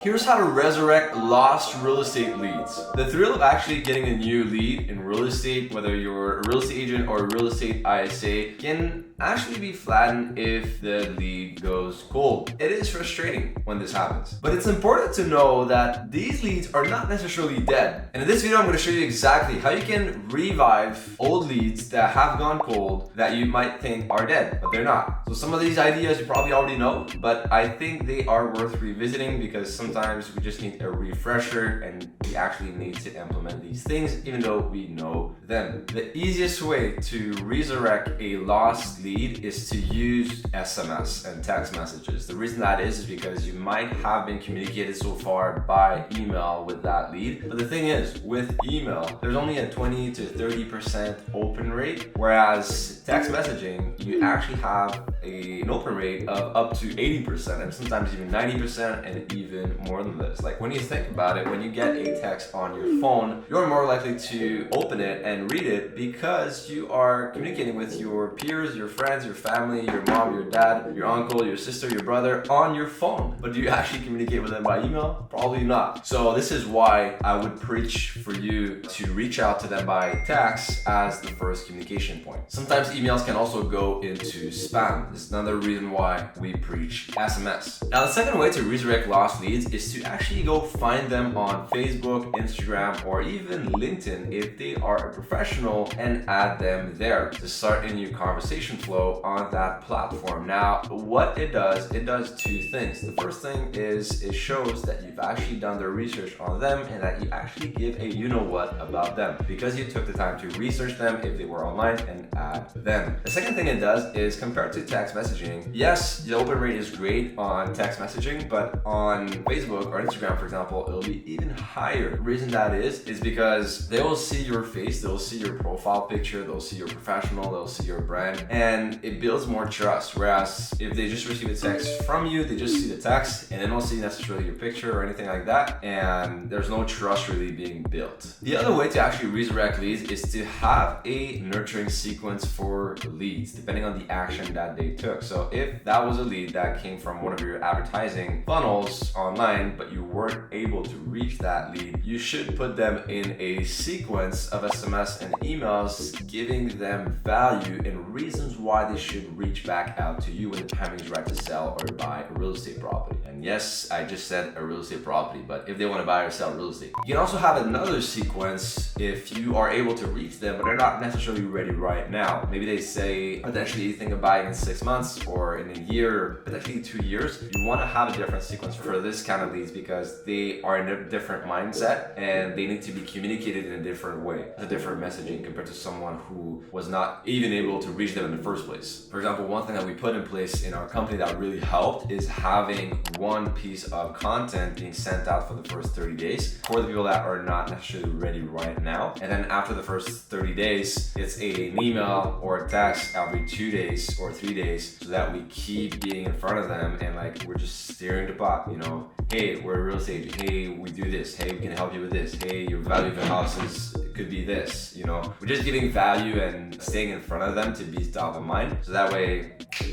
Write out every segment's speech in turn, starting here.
Here's how to resurrect lost real estate leads. The thrill of actually getting a new lead in real estate, whether you're a real estate agent or a real estate ISA, can actually be flattened if the lead goes cold. It is frustrating when this happens, but it's important to know that these leads are not necessarily dead. And in this video, I'm going to show you exactly how you can revive old leads that have gone cold that you might think are dead, but they're not. So some of these ideas you probably already know, but I think they are worth revisiting because sometimes we just need a refresher and we actually need to implement these things even though we know them. The easiest way to resurrect a lost lead is to use SMS and text messages. The reason that is because you might have been communicated so far by email with that lead. But the thing is, with email, there's only a 20 to 30% open rate, whereas text messaging, you actually have an open rate of up to 80% and sometimes even 90% and even more than this. Like when you think about it, when you get a text on your phone, you're more likely to open it and read it because you are communicating with your peers, your friends, your family, your mom, your dad, your uncle, your sister, your brother on your phone. But do you actually communicate with them by email? Probably not. So this is why I would preach for you to reach out to them by text as the first communication point. Sometimes emails can also go into spam. This is another reason why we preach SMS. Now, the second way to resurrect lost leads is to actually go find them on Facebook, Instagram, or even LinkedIn if they are a professional and add them there to start a new conversation flow on that platform. Now, what it does two things. The first thing is it shows that you've actually done the research on them and that you actually give a you-know-what about them because you took the time to research them if they were online and add them. The second thing it does is compared to text messaging, yes, the open rate is great on text messaging, but on Facebook or Instagram, for example, it'll be even higher. The reason that is because they will see your face, they'll see your profile picture, they'll see your professional, they'll see your brand, and it builds more trust. Whereas if they just receive a text from you, they just see the text and they don't see necessarily your picture or anything like that, and there's no trust really being built. The other way to actually resurrect leads is to have a nurturing sequence for leads, depending on the action that they took. So if that was a lead that came from one of your advertising funnels online, but you weren't able to reach that lead, you should put them in a sequence of SMS and emails, giving them value and reasons why they should reach back out to you when the timing is right to sell or buy a real estate property. And yes, I just said a real estate property, but if they want to buy or sell real estate. You can also have another sequence if you are able to reach them, but they're not necessarily ready right now. Maybe they say potentially you think of buying in 6 months or in a year, or potentially 2 years. You want to have a different sequence for this kind of leads because they are in a different mindset and they need to be communicated in a different way, a different messaging compared to someone who was not even able to reach them in the first place. For example, one thing that we put in place in our company that really helped is having one piece of content being sent out for the first 30 days for the people that are not necessarily ready right now. And then after the first 30 days, it's an email or a text every 2 days or 3 days so that we keep being in front of them and like we're just steering the pot, you know. Hey, we're a real estate agent. Hey, we do this. Hey, we can help you with this. Hey, your value of the house could be this, you know. We're just giving value and staying in front of them to be top of mind. So that way,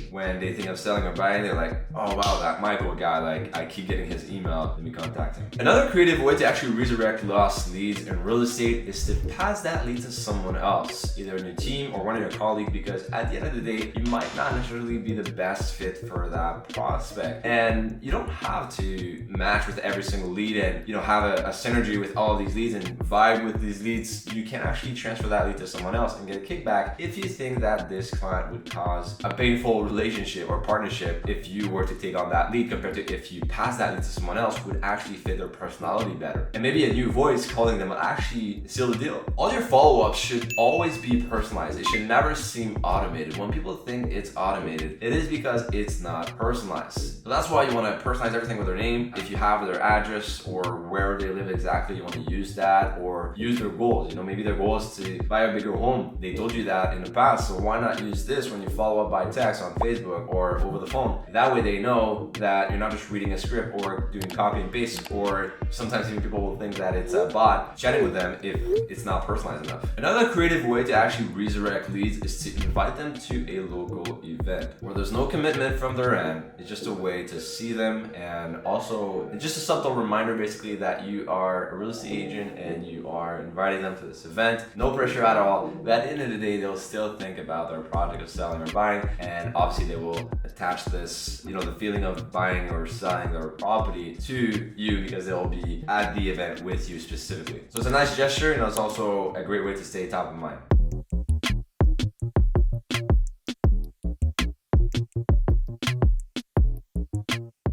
when they think of selling or buying, they're like, oh wow, that Michael guy, like I keep getting his email, let me contact him. Another creative way to actually resurrect lost leads in real estate is to pass that lead to someone else, either in your team or one of your colleagues, because at the end of the day, you might not necessarily be the best fit for that prospect. And you don't have to match with every single lead and have a synergy with all of these leads and vibe with these leads. You can actually transfer that lead to someone else and get a kickback if you think that this client would cause a painful relationship or partnership if you were to take on that lead compared to if you pass that lead to someone else who would actually fit their personality better. And maybe a new voice calling them will actually seal the deal. All your follow-ups should always be personalized. It should never seem automated. When people think it's automated, it is because it's not personalized. So that's why you want to personalize everything with their name. If you have their address or where they live exactly, you want to use that or use their goal. goals. Maybe their goal is to buy a bigger home. They told you that in the past, so why not use this when you follow up by text on Facebook or over the phone? That way they know that you're not just reading a script or doing copy and paste, or sometimes even people will think that it's a bot chatting with them if it's not personalized enough. Another creative way to actually resurrect leads is to invite them to a local event where there's no commitment from their end. It's just a way to see them, and also it's just a subtle reminder basically that you are a real estate agent and you are inviting them to this event. No pressure at all, but at the end of the day they'll still think about their project of selling or buying, and obviously they will attach this, the feeling of buying or selling their property to you because they'll be at the event with you specifically. So it's a nice gesture, and it's also a great way to stay top of mind.